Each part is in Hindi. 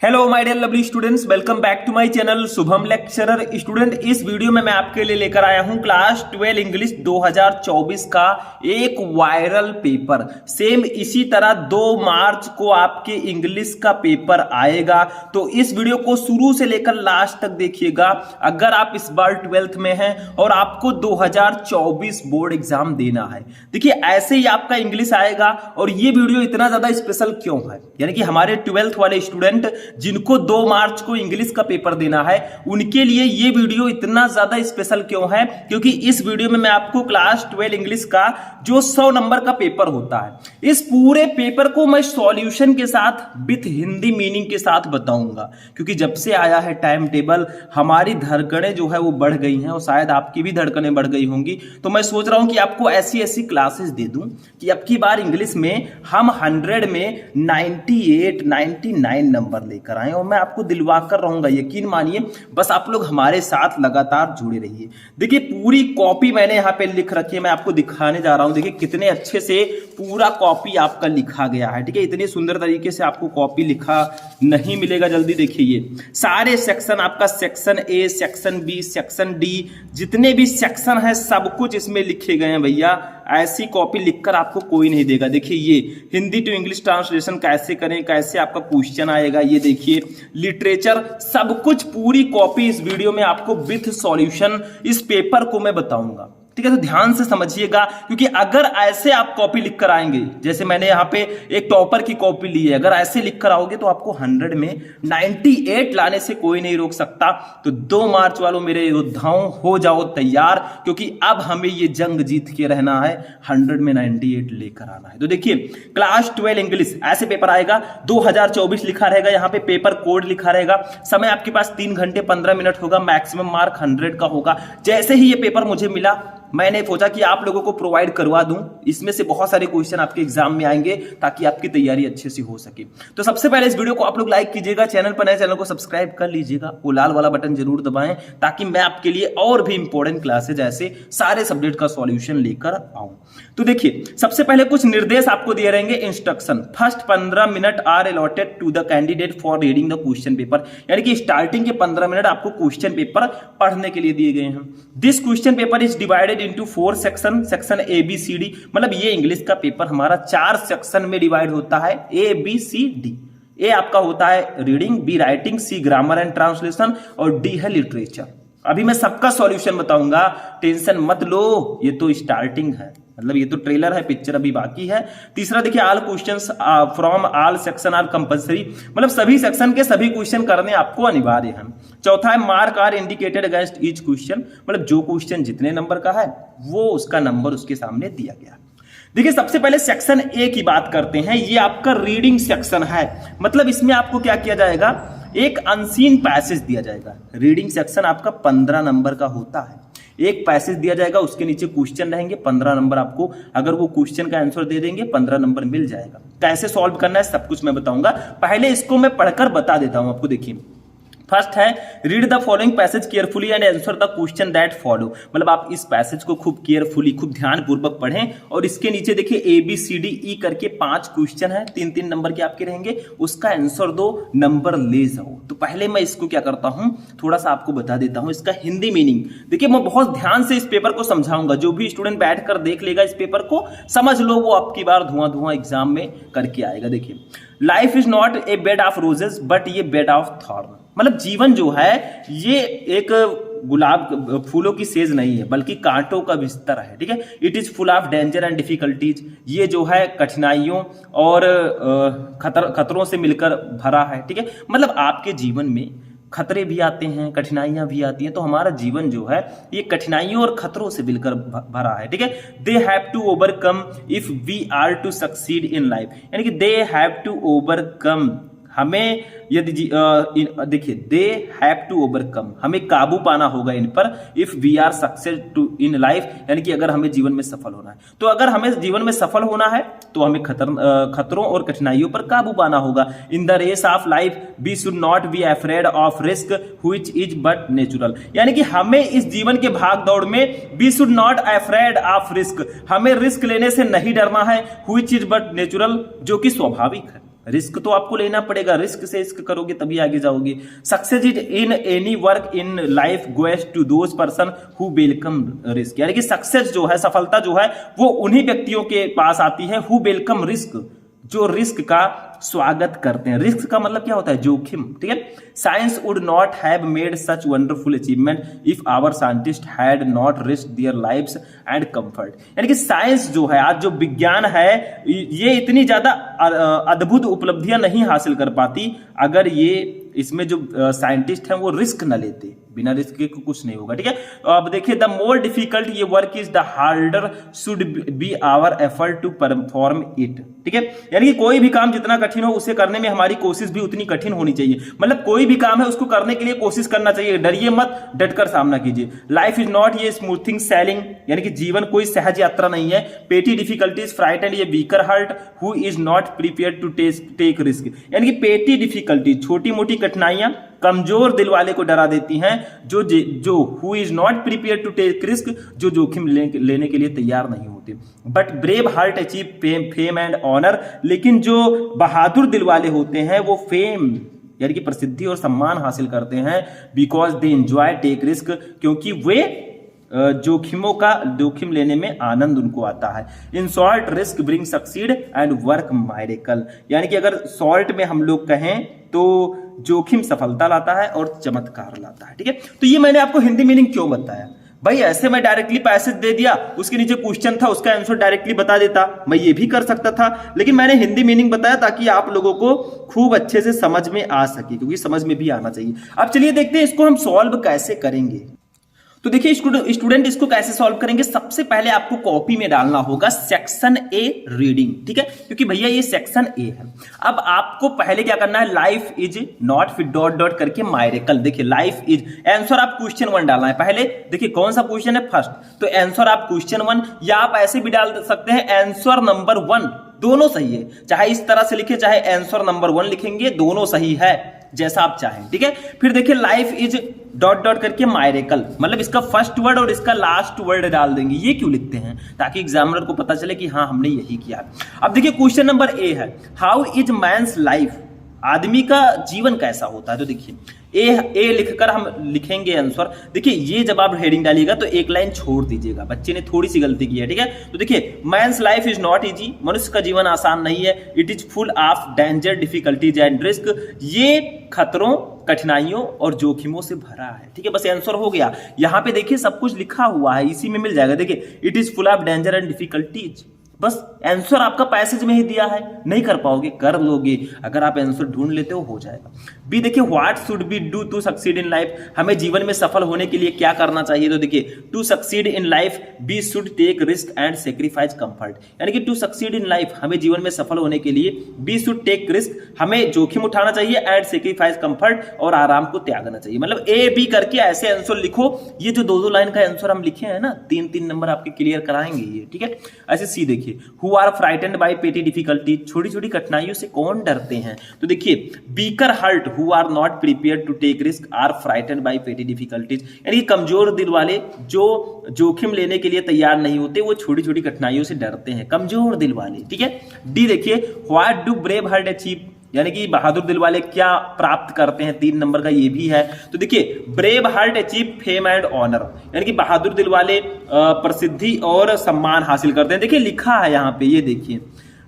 Hello my dear lovely students, welcome back to my channel Shubham lecturer. Student, इस वीडियो में मैं आपके लिए लेकर आया हूं क्लास 12 इंग्लिश 2024 का एक वायरल पेपर। सेम इसी तरह 2 मार्च को आपके इंग्लिश का पेपर आएगा, तो इस वीडियो को शुरू से लेकर लास्ट तक देखिएगा। अगर आप इस बार 12th में हैं और आपको 2024 बोर्ड एग्जाम देना है, देखिए ऐसे ही आपका इंग्लिश आएगा। और ये वीडियो इतना ज्यादा स्पेशल क्यों है, यानी कि हमारे 12th वाले स्टूडेंट जिनको 2 मार्च को इंग्लिश का पेपर देना है, उनके लिए ये वीडियो इतना ज्यादा स्पेशल क्यों है, क्योंकि इस वीडियो में मैं आपको क्लास 12 इंग्लिश का जो 100 नंबर का पेपर होता है, इस पूरे पेपर को मैं सॉल्यूशन के साथ विथ हिंदी मीनिंग के साथ बताऊंगा। क्योंकि जब से आया है टाइम टेबल, हमारी धड़कनें जो है वो बढ़ गई हैं और शायद आपकी भी धड़कनें बढ़ गई होंगी। तो मैं सोच रहा हूं कि आपको ऐसी ऐसी क्लासेस दे दूं कि अब की बार इंग्लिश में हम 100 में 98 99 नंबर लेकर आए। और मैं आपको दिलवा कर रहूंगा, यकीन मानिए, बस आप लोग हमारे साथ लगातार जुड़े रहिए। देखिए पूरी कॉपी मैंने यहाँ पे लिख रखी है, मैं आपको दिखाने जा रहा हूं। देखिए कितने अच्छे से पूरा कॉपी आपका लिखा गया है, ठीक है। इतनी सुंदर तरीके से आपको कॉपी लिखा नहीं मिलेगा जल्दी। देखिए ये सारे सेक्शन आपका, section A, section B, section D, जितने भी सेक्शन है सब कुछ इसमें लिखे गए हैं भैया। ऐसी कॉपी लिखकर आपको कोई नहीं देगा। देखिए ये हिंदी टू इंग्लिश ट्रांसलेशन कैसे करें, कैसे आपका क्वेश्चन आएगा, ये देखिए लिटरेचर, सब कुछ पूरी कॉपी इस वीडियो में आपको विथ सॉल्यूशन इस पेपर को मैं बताऊंगा, ठीक है। तो ध्यान से समझिएगा, क्योंकि अगर ऐसे आप कॉपी लिखकर आएंगे, जैसे मैंने यहाँ पे एक टॉपर की कॉपी ली है, अगर ऐसे लिखकर आओगे तो आपको 100 में 98 लाने से कोई नहीं रोक सकता। तो 2 मार्च वालों मेरे योद्धाओं, हो जाओ तैयार, क्योंकि अब हमें ये जंग जीत के रहना है, 100 में 98 लेकर आना है। तो देखिए क्लास 12 इंग्लिश ऐसे पेपर आएगा, 2024 लिखा रहेगा, यहाँ पे पेपर कोड लिखा रहेगा। समय आपके पास 3 घंटे 15 मिनट होगा, मैक्सिमम मार्क 100 का होगा। जैसे ही ये पेपर मुझे मिला, मैंने सोचा कि आप लोगों को प्रोवाइड करवा दूं। इसमें से बहुत सारे क्वेश्चन आपके एग्जाम में आएंगे ताकि आपकी तैयारी अच्छे से हो सके। तो सबसे पहले इस वीडियो को आप लोग लाइक कीजिएगा, चैनल पर नए चैनल को सब्सक्राइब कर लीजिएगा, वो लाल वाला बटन जरूर दबाएं, ताकि मैं आपके लिए और भी इंपॉर्टेंट क्लासेज ऐसे सारे सब्जेक्ट का सॉल्यूशन लेकर आऊं। तो देखिए सबसे पहले कुछ निर्देश आपको दिए रहेंगे, instruction. First 15 minute are allotted to the candidate for reading the question paper, यानी कि स्टार्टिंग के 15 मिनट आपको क्वेश्चन पेपर पढ़ने के लिए दिए गए हैं। This question paper is divided into 4 section, section A B C D, मतलब ये इंग्लिश का पेपर हमारा 4 सेक्शन में डिवाइड होता है, ए बी सी डी। ए आपका होता है reading, B writing, C grammar and translation और डी है लिटरेचर। अभी मैं सबका सॉल्यूशन बताऊंगा, टेंशन मत लो, ये तो स्टार्टिंग है, मतलब ये तो ट्रेलर है, पिक्चर अभी बाकी है। तीसरा देखिए, all questions from all section are compulsory, मतलब सभी सेक्शन के सभी क्वेश्चन करने आपको अनिवार्य हैं। चौथा है mark are indicated against each question, मतलब जो क्वेश्चन जितने नंबर का है वो उसका नंबर उसके सामने दिया गया। देखिए सबसे पहले सेक्शन ए की बात करते हैं। ये आपका रीडिंग सेक्शन है, मतलब इसमें आपको क्या किया जाएगा, एक अनसीन पैसेज दिया जाएगा। रीडिंग सेक्शन आपका 15 नंबर का होता है, एक पैसेज दिया जाएगा, उसके नीचे क्वेश्चन रहेंगे, 15 नंबर आपको, अगर वो क्वेश्चन का आंसर दे देंगे 15 नंबर मिल जाएगा। कैसे सॉल्व करना है सब कुछ मैं बताऊंगा, पहले इसको मैं पढ़कर बता देता हूं आपको। देखिए फर्स्ट है read the following passage carefully and answer the question that follow, मतलब आप इस पैसेज को खूब केयरफुली, खूब ध्यानपूर्वक पढ़ें। और इसके नीचे देखिए ए बी सी डी ई करके 5 क्वेश्चन है, 3-3 नंबर के आपके रहेंगे, उसका आंसर दो, नंबर ले जाओ। तो पहले मैं इसको क्या करता हूं, थोड़ा सा आपको बता देता हूं इसका हिंदी मीनिंग। देखिए मैं बहुत ध्यान से इस पेपर को समझाऊंगा, जो भी स्टूडेंट बैठ कर देख लेगा इस पेपर को, समझ लो वो आपकी बार धुआं एग्जाम में करके आएगा। देखिए life is not a bed of roses but ये बेड ऑफ थॉर्न, मतलब जीवन जो है ये एक गुलाब फूलों की सेज नहीं है, बल्कि कांटों का बिस्तर है, ठीक है। It is full of danger and difficulties, ये जो है कठिनाइयों और खतरों से मिलकर भरा है, ठीक है। मतलब आपके जीवन में खतरे भी आते हैं, कठिनाइयां भी आती हैं, तो हमारा जीवन जो है ये कठिनाइयों और खतरों से मिलकर भरा है, ठीक है। They have to overcome if we are to succeed in life, यानी कि दे हैव टू ओवरकम, हमें यदि देखिए दे हैव टू ओवरकम, हमें काबू पाना होगा इन पर, if we are success to in life, यानी कि अगर हमें जीवन में सफल होना है। तो अगर हमें जीवन में सफल होना है तो हमें खतरों और कठिनाइयों पर काबू पाना होगा। In the race of life we should not be afraid of risk which is but natural, यानी कि हमें इस जीवन के भाग दौड़ में we should not afraid of risk, हमें रिस्क लेने से नहीं डरना है, व्हिच इज बट नेचुरल, जो कि स्वाभाविक है। रिस्क तो आपको लेना पड़ेगा, रिस्क से रिस्क करोगे तभी आगे जाओगे। Success in any work in life goes to those person who welcome risk, यानी कि सक्सेस जो है, सफलता जो है वो उन्हीं व्यक्तियों के पास आती है हु वेलकम रिस्क, जो रिस्क का स्वागत करते हैं। रिस्क का मतलब क्या होता है? जोखिम, ठीक है। Science would not have made such wonderful achievement if our scientist had not risk their lives and comfort, यानी कि साइंस जो है, आज जो विज्ञान है, ये इतनी ज्यादा अद्भुत उपलब्धियां नहीं हासिल कर पाती अगर ये इसमें जो साइंटिस्ट हैं वो रिस्क न लेते। बिना रिस्क के कुछ नहीं होगा, ठीक है। तो अब देखिए, the more difficult the work is the harder should be our effort to perform it, ठीक है। यानी कि कोई भी काम जितना कठिन हो उसे करने में हमारी कोशिश भी उतनी कठिन होनी चाहिए। मतलब कोई भी काम है उसको करने के लिए कोशिश करना चाहिए, डरिए मत, डटकर सामना कीजिए। Life is not a smoothing sailing, यानी कि जीवन कोई सहज यात्रा नहीं है। Petty difficulties frightened the weaker heart who is not prepared to take risk, यानी कि पेटी डिफिकल्टी, छोटी मोटी कठिनाइयां कमजोर दिल वाले को डरा देती हैं, जो who is not prepare to take risk, जो जोखिम लेने के लिए तैयार नहीं होते। But brave heart achieve fame and honour, लेकिन जो बहादुर दिल वाले होते हैं वो फेम यानी कि प्रसिद्धि और सम्मान हासिल करते हैं, because they enjoy take risk, क्योंकि वे जोखिम लेने में आनंद उनको आता है। In short risk bring succeed and work miracle, यानी कि अगर शॉर्ट में हम लोग कहें तो जोखिम सफलता लाता है और चमत्कार लाता है, ठीक है। तो ये मैंने आपको हिंदी मीनिंग क्यों बताया भाई? ऐसे मैं डायरेक्टली पैसेज दे दिया, उसके नीचे क्वेश्चन था, उसका आंसर डायरेक्टली बता देता, मैं ये भी कर सकता था, लेकिन मैंने हिंदी मीनिंग बताया ताकि आप लोगों को खूब अच्छे से समझ में आ सके, क्योंकि समझ में भी आना चाहिए। अब चलिए देखते हैं इसको हम सॉल्व कैसे करेंगे। तो देखिए स्टूडेंट इसको कैसे सॉल्व करेंगे। सबसे पहले आपको कॉपी में डालना होगा सेक्शन ए रीडिंग, ठीक है, क्योंकि भैया ये सेक्शन ए है। अब आपको पहले क्या करना है, लाइफ इज नॉट फिर डॉट डॉट करके मायरेकल, देखिए लाइफ इज, आंसर आप क्वेश्चन 1 डालना है पहले। देखिए कौन सा क्वेश्चन है, फर्स्ट, तो आंसर आप क्वेश्चन 1, या आप ऐसे भी डाल सकते हैं आंसर नंबर 1, दोनों सही है। चाहे इस तरह से लिखे, चाहे आंसर नंबर 1 लिखेंगे, दोनों सही है, जैसा आप चाहें, ठीक है। फिर देखिए लाइफ इज डॉट डॉट करके मायरेकल, मतलब इसका फर्स्ट वर्ड और इसका लास्ट वर्ड डाल देंगे। ये क्यों लिखते हैं? ताकि एग्जामिनर को पता चले कि हाँ हमने यही किया। अब देखिए क्वेश्चन नंबर ए है, हाउ इज मैन्स लाइफ, आदमी का जीवन कैसा होता है। तो देखिए ए लिखकर हम लिखेंगे आंसर। देखिए ये जब आप हेडिंग डालिएगा तो एक लाइन छोड़ दीजिएगा, बच्चे ने थोड़ी सी गलती की है, ठीक है। तो देखिए man's life is not easy, मनुष्य का जीवन आसान नहीं है। It is full of danger difficulties and risk, ये खतरों, कठिनाइयों और जोखिमों से भरा है, ठीक है। बस आंसर हो गया। यहां पे देखिए सब कुछ लिखा हुआ है, इसी में मिल जाएगा। देखिए it is full of danger and difficulties, बस आंसर आपका पैसेज में ही दिया है, नहीं कर पाओगे, कर लोगे, अगर आप आंसर ढूंढ लेते हो जाएगा। बी देखिए what should we do to succeed in life, हमें जीवन में सफल होने के लिए क्या करना चाहिए। तो देखिए to succeed in life we should take risk and sacrifice comfort, यानी कि टू सक्सीड इन लाइफ, हमें जीवन में सफल होने के लिए बी शुड टेक रिस्क, हमें जोखिम उठाना चाहिए, एंड सेक्रीफाइस कंफर्ट, और आराम को त्यागना चाहिए। मतलब ए बी करके ऐसे आंसर लिखो। ये जो 2-2 लाइन का आंसर हम लिखे हैं ना, 3-3 नंबर आपके क्लियर कराएंगे ये, ठीक है। ऐसे सी देखिए who are frightened by petty difficulty, छोटी छोटी कठिनाइयों से कौन डरते हैं। तो देखिए weaker heart who are not prepared to take risk are frightened by petty difficulties, यानी कमजोर दिल वाले जो जोखिम लेने के लिए तैयार नहीं होते, वो छोटी छोटी कठिनाइयों से डरते हैं, कमजोर दिल वाले, ठीक है। डी देखिए what do brave heart achieve, यानी कि बहादुर दिल वाले क्या प्राप्त करते हैं, 3 नंबर का ये भी है। तो देखिए brave heart achieve fame and honour, यानी कि बहादुर दिल वाले प्रसिद्धि और सम्मान हासिल करते हैं। देखिए लिखा है यहाँ पे, ये देखिए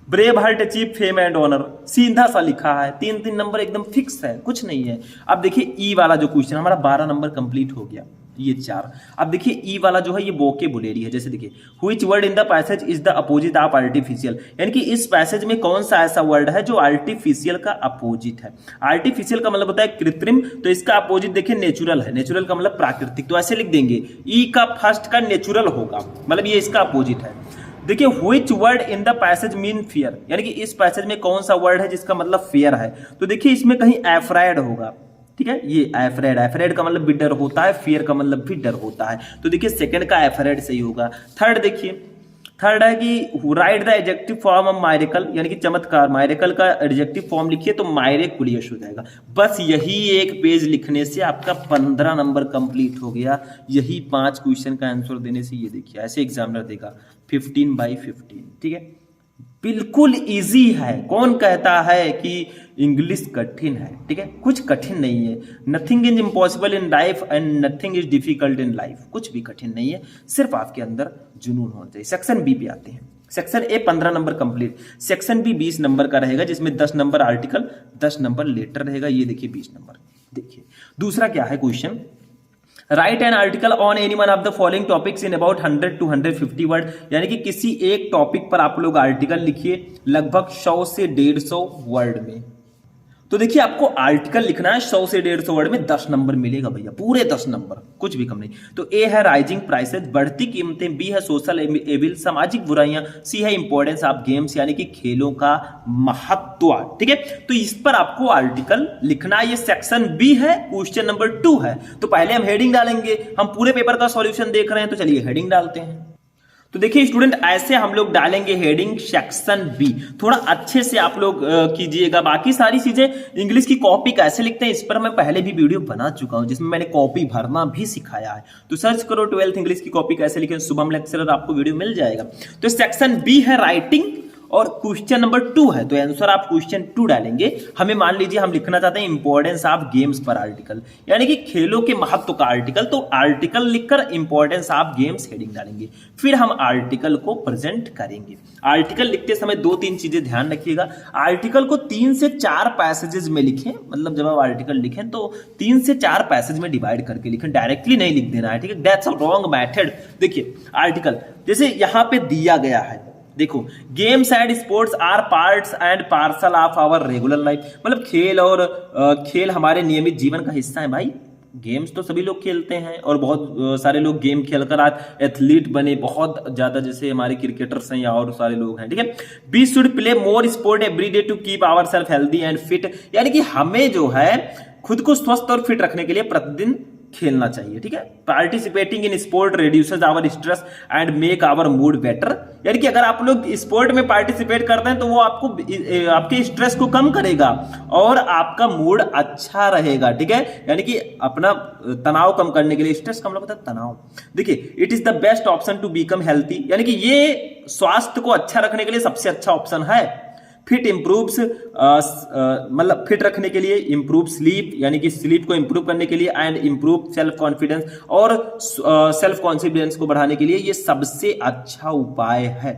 brave heart achieve fame and honour, सीधा सा लिखा है, 3-3 नंबर एकदम फिक्स है, कुछ नहीं है। अब देखिए ई वाला जो क्वेश्चन हमारा 12 नंबर कंप्लीट हो गया, ये 4। अब देखिए ई वाला जो है ये वोकेबुलरी है। जैसे देखिए which word in the passage is the opposite of artificial, यानी कि इस पैसेज में कौन सा ऐसा वर्ड है जो आर्टिफिशियल का अपोजिट है। आर्टिफिशियल का मतलब होता है कृत्रिम, तो इसका अपोजिट देखिए नेचुरल है, नेचुरल का मतलब प्राकृतिक, तो ऐसे लिख देंगे ई का फर्स्ट का नेचुरल होगा, मतलब ये इसका अपोजिट है। देखिए which word in the passage mean fear, यानी कि इस पैसेज में कौन सा वर्ड है जिसका मतलब फियर है। तो देखिए इसमें कहीं एफ्राइड होगा, ठीक है, ये एफ्रेड, एफ्रेड का मतलब भी डर होता है, फियर का मतलब भी डर होता है, तो देखिए सेकंड का एफ्रेड सही होगा। थर्ड देखिए, थर्ड है कि right the adjective form of मायरेकल, यानी कि चमत्कार, मायरेकल का एडजेक्टिव फॉर्म लिखिए तो मायरेकुलियस हो जाएगा। बस यही एक पेज लिखने से आपका 15 नंबर कंप्लीट हो गया। यही 5 क्वेश्चन का आंसर देने से, ये देखिए ऐसे एग्जामिनर देगा 15/15, ठीक है। बिल्कुल इजी है। कौन कहता है कि इंग्लिश कठिन है? ठीक है, कुछ कठिन नहीं है। Nothing is impossible in life and nothing is difficult in life. कुछ भी कठिन नहीं है, सिर्फ आपके अंदर जुनून होना चाहिए। सेक्शन बी पे आते हैं। Section A 15 number complete, section B 20 number का रहेगा, जिसमें 10 नंबर आर्टिकल, 10 नंबर लेटर रहेगा। ये देखिए 20 नंबर। देखिए दूसरा क्या है question, right an article on any one of the following topics in about 100 to 150 word. यानी कि किसी एक टॉपिक पर आप लोग आर्टिकल लिखिए लगभग 100 से 150 वर्ड में। तो देखिए आपको आर्टिकल लिखना है 100 से 150 वर्ड में, 10 नंबर मिलेगा भैया, पूरे 10 नंबर, कुछ भी कम नहीं। तो ए है राइजिंग प्राइसेस, बढ़ती कीमतें, बी है सोशल एविल, सामाजिक बुराइयां, सी है इंपॉर्टेंस ऑफ गेम्स यानी कि खेलों का महत्व। ठीक है, तो इस पर आपको आर्टिकल लिखना है। ये सेक्शन बी है, क्वेश्चन नंबर 2 है। तो पहले हम हेडिंग डालेंगे, हम पूरे पेपर का सॉल्यूशन देख रहे हैं, तो चलिए हेडिंग डालते हैं। तो देखिए स्टूडेंट, ऐसे हम लोग डालेंगे हेडिंग सेक्शन बी। थोड़ा अच्छे से आप लोग कीजिएगा। बाकी सारी चीजें, इंग्लिश की कॉपी कैसे लिखते हैं इस पर मैं पहले भी वीडियो बना चुका हूं, जिसमें मैंने कॉपी भरना भी सिखाया है। तो सर्च करो 12th इंग्लिश की कॉपी कैसे लिखें, शुभम लेक्चरर, आपको वीडियो मिल जाएगा। तो सेक्शन बी है राइटिंग और क्वेश्चन नंबर 2 है, तो आंसर आप क्वेश्चन 2 डालेंगे। हमें मान लीजिए हम लिखना चाहते हैं इंपॉर्टेंस ऑफ गेम्स पर आर्टिकल, यानी कि खेलों के महत्व का आर्टिकल। तो आर्टिकल लिखकर इंपॉर्टेंस ऑफ गेम्स हेडिंग डालेंगे, फिर हम आर्टिकल को प्रेजेंट करेंगे। आर्टिकल लिखते समय 2-3 चीजें ध्यान रखिएगा। आर्टिकल को 3 से 4 पैसेजेस में लिखें, मतलब जब आप आर्टिकल लिखें तो 3 से 4 पैसेज में डिवाइड करके लिखें, डायरेक्टली नहीं लिख देना है। ठीक है, दैट्स अ रॉन्ग मेथड। देखिए आर्टिकल जैसे यहां पे दिया गया है, देखो games and sports are parts and parcel of our regular life, मतलब खेल और खेल हमारे नियमित जीवन का हिस्सा है। भाई गेम्स तो सभी लोग खेलते हैं और बहुत सारे लोग गेम खेलकर आज एथलीट बने, बहुत ज्यादा, जैसे हमारे क्रिकेटर्स हैं या और सारे लोग हैं। ठीक है, we should play more sport every day to keep ourself healthy and fit, यानी कि हमें जो है खुद को स्वस्थ और फिट रखने के लिए प्रतिदिन खेलना चाहिए। ठीक है, participating in sport reduces our stress and make our mood better, यानी कि अगर आप लोग स्पोर्ट में पार्टिसिपेट करते हैं तो वो आपको आपके स्ट्रेस को कम करेगा और आपका मूड अच्छा रहेगा। ठीक है, यानी कि अपना तनाव कम करने के लिए, स्ट्रेस कम होता है तनाव। देखिए it is the best option to become healthy, यानी कि ये स्वास्थ्य को अच्छा रखने के लिए सबसे अच्छा ऑप्शन है। फिट इंप्रूव्स, मतलब फिट रखने के लिए, इंप्रूव स्लीप, यानी कि स्लीप को इंप्रूव करने के लिए, एंड इंप्रूव सेल्फ कॉन्फिडेंस, और सेल्फ कॉन्फिडेंस को बढ़ाने के लिए ये सबसे अच्छा उपाय है।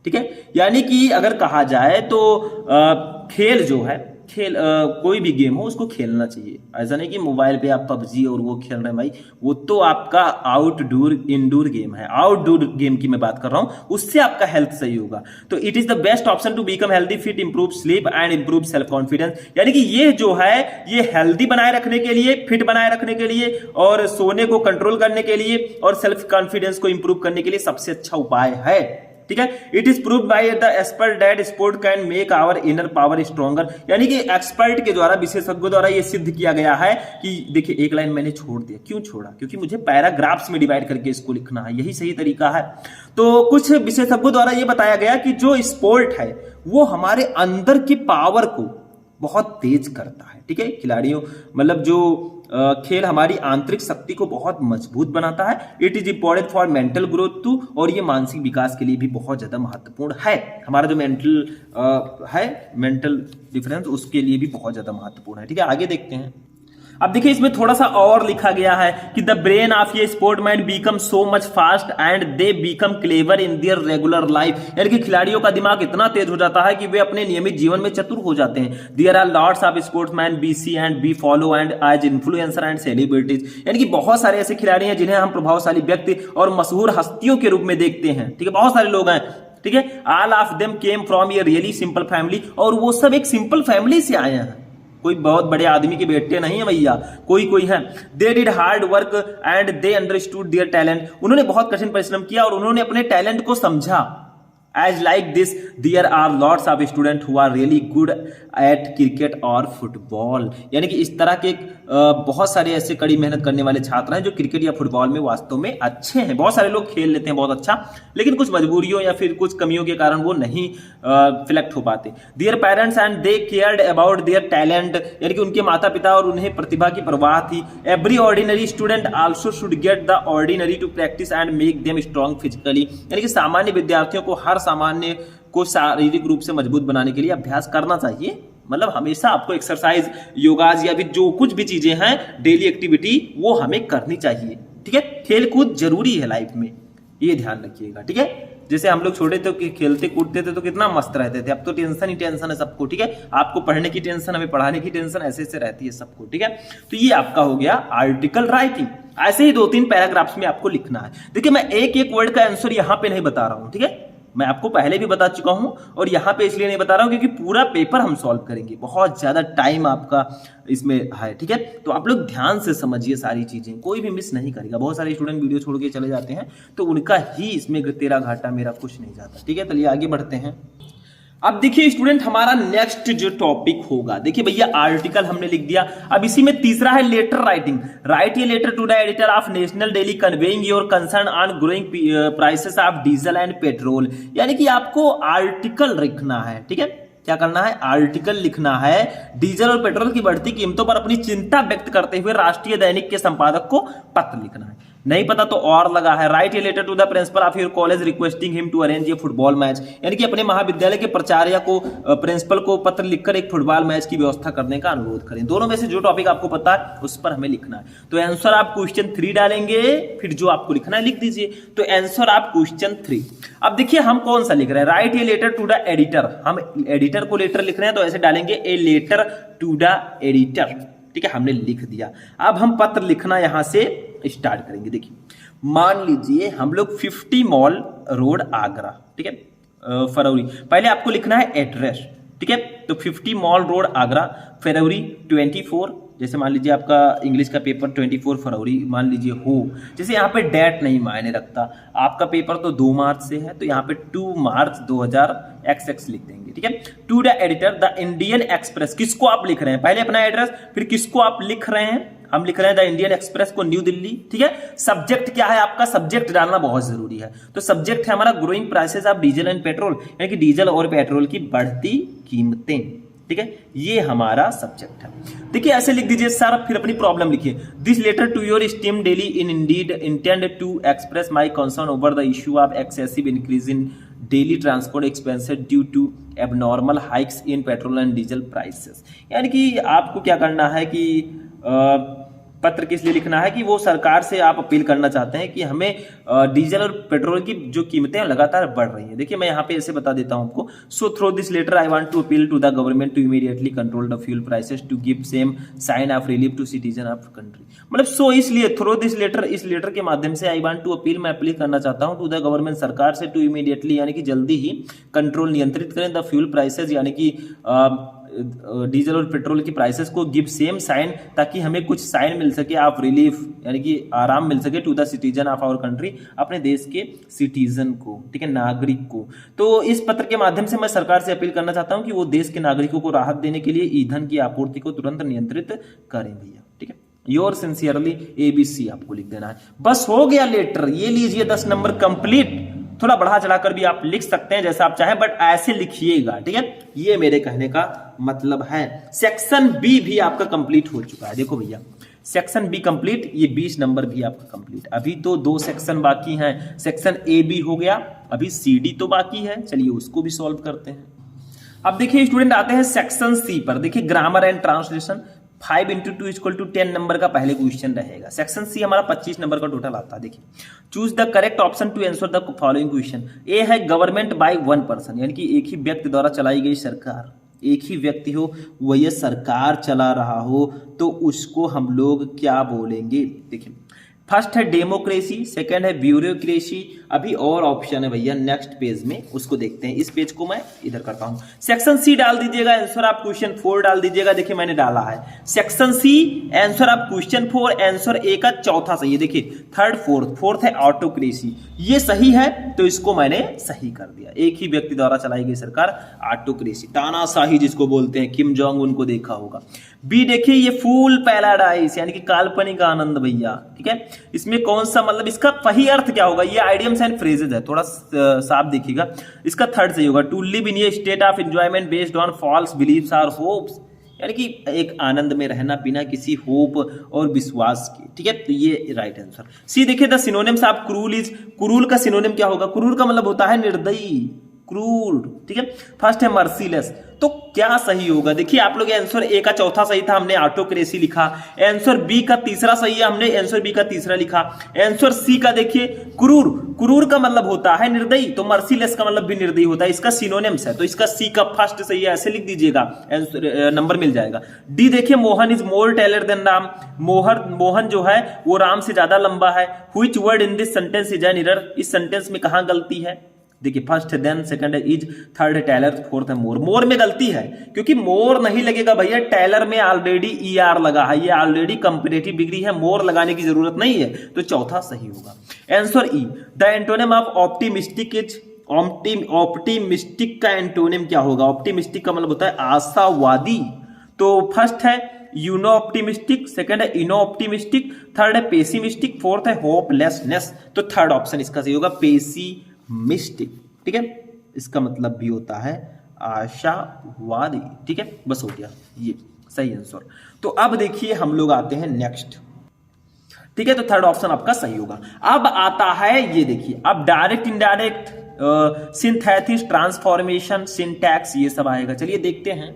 ठीक है, यानी कि अगर कहा जाए तो खेल जो है, खेल कोई भी गेम हो उसको खेलना चाहिए। ऐसा नहीं कि मोबाइल पे आप पबजी और वो खेल रहे हैं, भाई वो तो आपका आउटडोर इंडोर गेम है। आउटडोर गेम की मैं बात कर रहा हूं, उससे आपका हेल्थ सही होगा। तो it is the best option to become healthy, fit, improve sleep and improve self confidence, यानी कि ये जो है ये हेल्दी बनाए रखने के लिए, फिट बनाए रखने के लिए, और सोने को कंट्रोल करने के लिए, और सेल्फ कॉन्फिडेंस को इंप्रूव करने के लिए सबसे अच्छा उपाय है। ठीक है, it is proved by the expert that sport can make our inner power stronger, यानी कि एक्सपर्ट के द्वारा, विशेषज्ञों द्वारा यह सिद्ध किया गया है कि देखिए एक लाइन मैंने छोड़ दिया, क्यों छोड़ा? क्योंकि मुझे पैराग्राफ्स में डिवाइड करके इसको लिखना है, यही सही तरीका है। तो कुछ विशेषज्ञों द्वारा यह बताया गया कि जो स्पोर्ट है वो हमारे अंदर की पावर को बहुत तेज करता है। ठीक है, खिलाड़ियों, मतलब जो खेल हमारी आंतरिक शक्ति को बहुत मजबूत बनाता है। It is important for mental growth too, और ये मानसिक विकास के लिए भी बहुत ज्यादा महत्वपूर्ण है। हमारा जो मेंटल डिफरेंस, उसके लिए भी बहुत ज्यादा महत्वपूर्ण है। ठीक है, आगे देखते हैं। अब देखिए इसमें थोड़ा सा और लिखा गया है कि द ब्रेन ऑफ ये sport man become so much fast and they become clever in their regular life, यानी कि खिलाड़ियों का दिमाग इतना तेज हो जाता है कि वे अपने नियमित जीवन में चतुर हो जाते हैं। There are lots of sportsman we see and we follow and as influencer and celebrities, यानी कि बहुत सारे ऐसे खिलाड़ी हैं जिन्हें हम प्रभावशाली व्यक्ति और मशहूर हस्तियों के रूप में देखते हैं। ठीक है, बहुत सारे लोग हैं। ठीक है, all of them came from a really simple family, और वो सब एक सिंपल फैमिली से आए हैं, कोई बहुत बड़े आदमी के बेटे नहीं है भैया, कोई है। They did hard work and they understood their talent, उन्होंने बहुत कठिन परिश्रम किया और उन्होंने अपने टैलेंट को समझा। As like this there are lots of student who are really good at cricket और फुटबॉल, यानी कि इस तरह के बहुत सारे ऐसे कड़ी मेहनत करने वाले छात्र हैं जो क्रिकेट या फुटबॉल में वास्तव में अच्छे हैं। बहुत सारे लोग खेल लेते हैं बहुत अच्छा, लेकिन कुछ मजबूरियों या फिर कुछ कमियों के कारण वो नहीं सिलेक्ट हो पाते। Their parents and they cared about their talent, यानी कि उनके माता पिता और उन्हें प्रतिभा की परवाह थी। Every ordinary student also should get the ordinary to practise and make them strong physically, यानी कि सामान्य विद्यार्थियों को हर सामान्य को शारीरिक रूप से मजबूत बनाने के लिए अभ्यास करना चाहिए। मतलब हमेशा आपको एक्सरसाइज, योगाज या भी जो कुछ भी चीजें हैं डेली एक्टिविटी वो हमें करनी चाहिए। ठीक है, खेल कूद जरूरी है लाइफ में, ये ध्यान रखिएगा। ठीक है, जैसे हम लोग छोटे तो खेलते कूदते थे तो कितना मस्त रहते थे, अब तो टेंशन ही टेंशन है सबको। ठीक है, आपको पढ़ने की टेंशन, हमें पढ़ाने की टेंशन, ऐसे ऐसे रहती है सबको। ठीक है, तो ये आपका हो गया आर्टिकल राइटिंग। ऐसे ही 2-3 पैराग्राफ्स में आपको लिखना है। देखिए मैं एक एक वर्ड का आंसर यहां पे नहीं बता रहा हूं, ठीक है, मैं आपको पहले भी बता चुका हूं और यहां पे इसलिए नहीं बता रहा हूं क्योंकि पूरा पेपर हम सॉल्व करेंगे, बहुत ज्यादा टाइम आपका इसमें है। ठीक है, तो आप लोग ध्यान से समझिए सारी चीजें, कोई भी मिस नहीं करेगा। बहुत सारे स्टूडेंट वीडियो छोड़ के चले जाते हैं तो उनका ही इसमें तेरा घाटा, मेरा कुछ नहीं जाता। ठीक है, चलिए आगे बढ़ते हैं। अब देखिए स्टूडेंट, हमारा नेक्स्ट जो टॉपिक होगा, देखिए भैया आर्टिकल हमने लिख दिया। अब इसी में तीसरा है letter writing. Write a letter to the editor of national daily conveying your concern on growing prices of diesel and petrol. यानी कि आपको आर्टिकल लिखना है। ठीक है, क्या करना है, आर्टिकल लिखना है। डीजल और पेट्रोल की बढ़ती कीमतों पर अपनी चिंता व्यक्त करते हुए राष्ट्रीय दैनिक के संपादक को पत्र लिखना है। नहीं पता तो और लगा है, write a letter to the principal of your college requesting him to arrange a football match. यानी कि अपने महाविद्यालय के प्राचार्य को, प्रिंसिपल को पत्र लिखकर एक फुटबॉल मैच की व्यवस्था करने का अनुरोध करें। दोनों में से जो टॉपिक आपको पता है उस पर हमें लिखना है। तो आंसर आप क्वेश्चन 3 डालेंगे, फिर जो आपको लिखना है लिख दीजिए। तो आंसर आप क्वेश्चन 3। अब देखिए हम कौन सा लिख रहे हैं, write a letter to the editor. हम एडिटर को लेटर लिख रहे हैं तो ऐसे डालेंगे a letter to the editor. ठीक है, हमने लिख दिया। अब हम पत्र लिखना यहां से स्टार्ट करेंगे। देखिए मान लीजिए हम लोग 50 मॉल रोड आगरा, ठीक है, फरवरी। पहले आपको लिखना है एड्रेस। ठीक है, तो 50 मॉल रोड आगरा, फरवरी 24, जैसे मान लीजिए आपका इंग्लिश का पेपर 24 फरवरी मान लीजिए हो। जैसे यहाँ पे डेट नहीं मायने रखता, आपका पेपर तो 2 मार्च से है तो यहाँ पे 2 मार्च 2000XX लिख देंगे। ठीक है, to the editor the Indian Express. किसको आप लिख रहे हैं, पहले अपना एड्रेस, फिर किसको आप लिख रहे हैं, हम लिख रहे हैं द इंडियन एक्सप्रेस को, न्यू दिल्ली। ठीक है, सब्जेक्ट क्या है आपका, सब्जेक्ट डालना बहुत जरूरी है। तो सब्जेक्ट है हमारा growing prices of diesel and petrol, यानी कि डीजल और पेट्रोल की बढ़ती कीमतें। ठीक है, ये हमारा सब्जेक्ट है। देखिए ऐसे लिख दीजिए सर, फिर अपनी प्रॉब्लम लिखिए। This letter to your esteemed daily in indeed intend to express my concern over the issue of excessive increase in daily transport expenses due to abnormal hikes in petrol and diesel prices. यानी कि आपको क्या करना है कि पत्र किस लिए लिखना है कि वो सरकार से आप अपील करना चाहते हैं कि हमें डीजल और पेट्रोल की जो कीमतें लगातार बढ़ रही हैं। देखिए मैं यहाँ पे ऐसे बता देता हूँ आपको। So through this letter I want to appeal to the government to immediately control the fuel prices to give same sign of relief to citizen of country. मतलब सो इसलिए थ्रू दिस लेटर, इस लेटर के माध्यम से आई वांट टू अपील, मैं अपील करना चाहता हूँ टू द गवर्नमेंट, सरकार से, टू इमीडिएटली यानी कि जल्दी ही कंट्रोल, नियंत्रित करें द फ्यूल प्राइसेस, यानी कि डीजल और पेट्रोल की प्राइसेस को, गिव सेम साइन, ताकि हमें कुछ साइन मिल सके ऑफ रिलीफ, यानी कि आराम मिल सके, to the citizen of our country, अपने देश के सिटीजन को, ठीक है, नागरिक को। तो इस पत्र के माध्यम से मैं सरकार से अपील करना चाहता हूं कि वो देश के नागरिकों को राहत देने के लिए ईंधन की आपूर्ति को तुरंत नियंत्रित करें भैया। ठीक है, योर सिंसियरली ABC आपको लिख देना है। बस हो गया लेटर, ये लीजिए 10 नंबर कंप्लीट। थोड़ा बढ़ा चढ़ाकर भी आप लिख सकते हैं जैसा आप चाहें, बट ऐसे लिखिएगा। ठीक है, ये मेरे कहने का मतलब है। सेक्शन बी भी आपका कंप्लीट हो चुका है। देखो भैया सेक्शन बी कंप्लीट, ये 20 नंबर भी आपका कंप्लीट। अभी तो 2 सेक्शन बाकी हैं। सेक्शन ए बी हो गया, अभी CD तो बाकी है, चलिए उसको भी सॉल्व करते हैं। अब देखिए स्टूडेंट आते हैं सेक्शन सी पर। देखिए ग्रामर एंड ट्रांसलेशन 5 × 2 = 10 नंबर का पहले क्वेश्चन रहेगा। सेक्शन सी हमारा 25 नंबर का टोटल आता है। देखिए choose the correct option to answer the following question. A है गवर्नमेंट बाय 1 पर्सन, यानी कि एक ही व्यक्ति द्वारा चलाई गई सरकार, एक ही व्यक्ति हो वो ये सरकार चला रहा हो तो उसको हम लोग क्या बोलेंगे। देखिए फर्स्ट है डेमोक्रेसी, सेकंड है ब्यूरोक्रेसी, अभी और ऑप्शन है भैया नेक्स्ट पेज में, उसको देखते हैं। इस पेज को मैं इधर करता हूं। सेक्शन सी डाल दीजिएगा, आंसर आप क्वेश्चन 4 डाल दीजिएगा। देखिए मैंने डाला है सेक्शन सी, आंसर आप क्वेश्चन 4, आंसर ए का चौथा सही है। देखिए थर्ड फोर्थ है ऑटोक्रेसी, ये सही है तो इसको मैंने सही कर दिया। एक ही व्यक्ति द्वारा चलाई गई सरकार, ऑटोक्रेसी, तानाशाही जिसको बोलते हैं, किम जोंग उनको देखा होगा। बी देखिए ये फूल पैराडाइस, यानी कि काल्पनिक आनंद भैया। ठीक है, इसमें कौन सा, मतलब इसका सही अर्थ क्या होगा, ये आइडियम्स एंड फ्रेजेस है, थोड़ा साफ देखिएगा। इसका थर्ड सही होगा, to live in a state of enjoyment based on false believes और होप्स, यानी कि एक आनंद में रहना बिना किसी होप और विश्वास के। ठीक है, तो ये राइट आंसर। सी देखिए the synonyms of cruel is, cruel का सिनोनिम क्या होगा, क्रूल का मतलब होता है निर्दयी, क्रूर, ठीक है। फर्स्ट है मर्सीलेस, तो क्या सही होगा? देखिए आप लोग आंसर ए का चौथा सही था, हमने ऑटोक्रेसी लिखा। आंसर बी का तीसरा सही है, हमने आंसर बी का तीसरा लिखा। आंसर सी का देखिए क्रूर, क्रूर का मतलब होता है निर्दयी, तो मर्सीलेस का मतलब भी निर्दयी होता है, इसका सिनोनिम्स है, तो इसका सी का फर्स्ट सही है, ऐसे लिख दीजिएगा, नंबर मिल जाएगा। डी देखिए Mohan is more taller than Ram, Mohan जो है वो राम से ज्यादा लंबा है। Which word in this sentence is an error, इस सेंटेंस में कहां गलती है? देखिए फर्स्ट है देन, सेकंड है इज, थर्ड है टेलर, फोर्थ है मोर। मोर में गलती है क्योंकि मोर नहीं लगेगा भैया, टेलर में ऑलरेडी ईआर लगा है, ये ऑलरेडी कंपैरेटिव डिग्री है, मोर लगाने की जरूरत नहीं है, तो चौथा सही होगा। Answer E, the antonym of optimistic is, optimistic का एंटोनिम क्या होगा? ऑप्टिमिस्टिक का मतलब होता है आशावादी, तो फर्स्ट है यूनो ऑप्टिमिस्टिक, सेकंड है इनो ऑप्टिमिस्टिक, थर्ड है पेसिमिस्टिक, फोर्थ है होपलेसनेस, तो थर्ड ऑप्शन इसका सही होगा, पेसिमिस्टिक, ठीक है। इसका मतलब भी होता है आशावादी, ठीक है। बस हो गया ये सही आंसर। तो अब देखिए हम लोग आते हैं नेक्स्ट, ठीक है, तो थर्ड ऑप्शन आपका सही होगा। अब आता है ये देखिए, अब direct indirect, synthesis, transformation, syntax, ये सब आएगा। चलिए देखते हैं।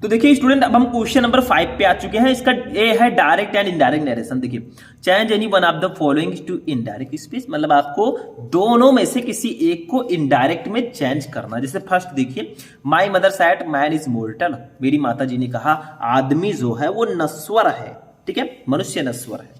तो देखिए स्टूडेंट, अब हम क्वेश्चन नंबर 5 पे आ चुके हैं। इसका ए है डायरेक्ट एंड इनडायरेक्ट नरेशन। देखिए change any one of the following to indirect speech, मतलब आपको दोनों में से किसी एक को इनडायरेक्ट में चेंज करना। जैसे फर्स्ट देखिए, my mother said man is mortar, मेरी माता जी ने कहा आदमी जो है वो नश्वर है, ठीक है, मनुष्य नश्वर है।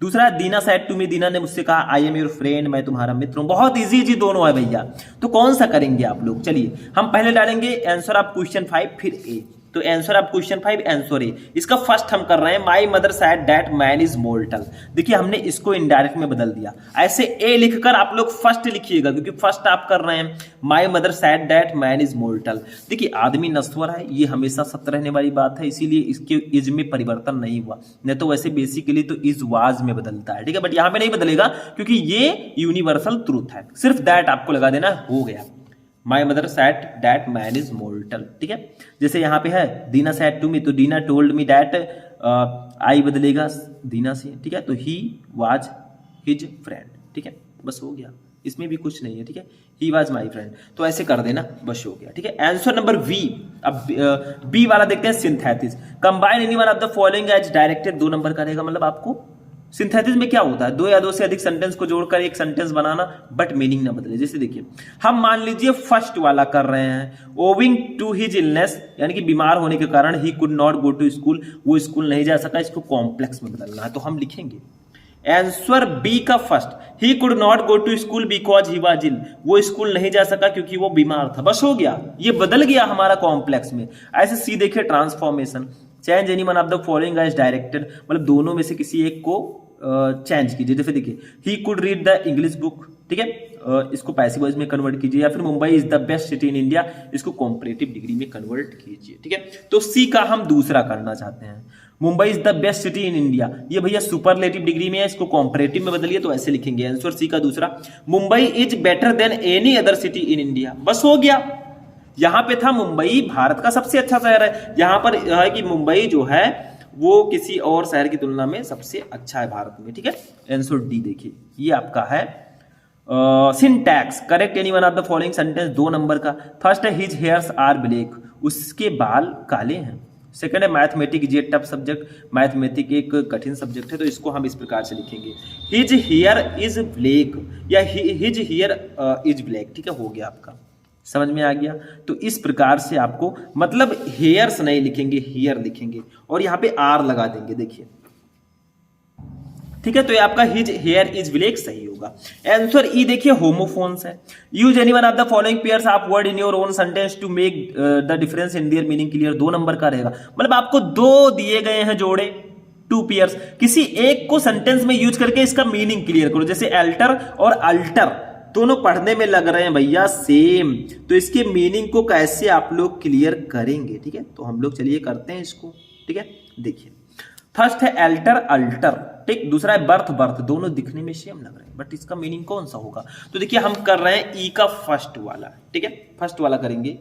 दूसरा, दीना सेड टू मी, दीना ने मुझसे कहा आई एम योर फ्रेंड, मैं तुम्हारा मित्र हूं। बहुत इजी दोनों है भैया, तो कौन सा करेंगे आप लोग? चलिए हम पहले डालेंगे आंसर ऑफ क्वेश्चन 5, फिर ए। तो answer of question 5 answer A. इसका फर्स्ट हम कर रहे हैं, my mother said that man is mortar. देखिए हमने इसको इनडायरेक्ट में बदल दिया, ऐसे ए लिखकर आप लोग फर्स्ट लिखिएगा, क्योंकि फर्स्ट आप कर रहे हैं my mother said that man is mortar. देखिए आदमी नश्वर है, ये हमेशा सत्य रहने वाली बात है, इसीलिए इसके इज में परिवर्तन नहीं हुआ, नहीं तो वैसे बेसिकली तो इज वाज में बदलता है, ठीक है, बट यहां पे नहीं बदलेगा क्योंकि ये यूनिवर्सल ट्रूथ है। सिर्फ दैट आपको लगा देना, हो गया। My mother said that man is mortar, ठीक है। जैसे यहाँ पे है दीना सेड टू मी, तो दीना टोल्ड मी दैट, आई बदलेगा दीना से, ठीक है, तो ही वाज हिज फ्रेंड, ठीक है, बस हो गया, इसमें भी कुछ नहीं है, ठीक है, ही वाज माई फ्रेंड, तो ऐसे कर देना, बस हो गया, ठीक है। Answer number B. अब बी वाला देखते हैं, synthesis, combine any one of the following as directed, 2 number का रहेगा। मतलब आपको सिंथेसिस में क्या होता है, 2 या 2 से अधिक सेंटेंस को जोड़कर एक सेंटेंस बनाना, बट मीनिंग ना बदले। जैसे देखिए हम मान लीजिए फर्स्ट वाला कर रहे हैं, ओविंग टू हिज इलनेस, यानी कि बीमार होने के कारण he could not go to school, वो स्कूल नहीं जा सका, इसको कॉम्प्लेक्स में बदलना है, तो हम लिखेंगे आंसर बी का first, he could not go to school because he was ill, वो स्कूल नहीं जा सका क्योंकि वो बीमार था, बस हो गया, ये बदल गया हमारा कॉम्प्लेक्स में। ऐसे सी देखिए transformation, change any one of the following as directed, मतलब दोनों में से किसी एक को चेंज कीजिए। जैसे देखिए he could read the English book, ठीक है, इसको पैसिव वॉइस में कन्वर्ट कीजिए, या फिर Mumbai is the best city in India, इसको कॉम्परेटिव डिग्री में कन्वर्ट कीजिए, ठीक है। तो सी का हम दूसरा करना चाहते हैं, Mumbai is the best city in India, ये भैया सुपरलेटिव डिग्री में है, इसको कॉम्परेटिव में बदलिए, तो ऐसे लिखेंगे आंसर सी का दूसरा, Mumbai is better than any other city in India, बस हो गया। यहां पे था मुंबई भारत का सबसे अच्छा शहर है, यहां पर है कि मुंबई जो है वो किसी और शहर की तुलना में सबसे अच्छा है भारत में, ठीक है। आंसर डी देखिए, ये आपका है syntax, correct any one of the following sentence, 2 number का। फर्स्ट है हिज हेयर्स आर ब्लैक, उसके बाल काले हैं। सेकंड है मैथमेटिक्स, ये टफ सब्जेक्ट, मैथमेटिक्स एक कठिन सब्जेक्ट है, तो इसको हम इस प्रकार से लिखेंगे, हिज हेयर इज ब्लैक, या हिज हेयर इज ब्लैक, ठीक है, हो गया आपका, समझ में आ गया। तो इस प्रकार से आपको, मतलब हेयर्स नहीं लिखेंगे, हेयर लिखेंगे, और यहां पे आर लगा देंगे, देखिए, ठीक है। तो ये आपका हिज हेयर इज ब्लैक सही होगा। आंसर ई देखिए होमोफोन्स है, use any one of the following pairs of word in your own sentence to make the difference in their meaning clear, 2 number का रहेगा। मतलब आपको 2 दिए गए हैं जोड़े, 2 पेयर्स, किसी एक को सेंटेंस में यूज करके इसका मीनिंग क्लियर करो। जैसे अल्टर और अल्टर दोनों पढ़ने में लग रहे हैं भैया सेम, तो इसके मीनिंग को कैसे आप लोग क्लियर करेंगे, ठीक है। तो हम लोग चलिए करते हैं इसको, ठीक है। देखिए फर्स्ट है अल्टर अल्टर, ठीक, दूसरा है बर्थ बर्थ, दोनों दिखने में सेम लग रहे हैं, बट इसका मीनिंग कौन सा होगा? तो देखिए हम कर रहे हैं ई का फर्स्ट वाला, ठीक है, फर्स्ट वाला करेंगे।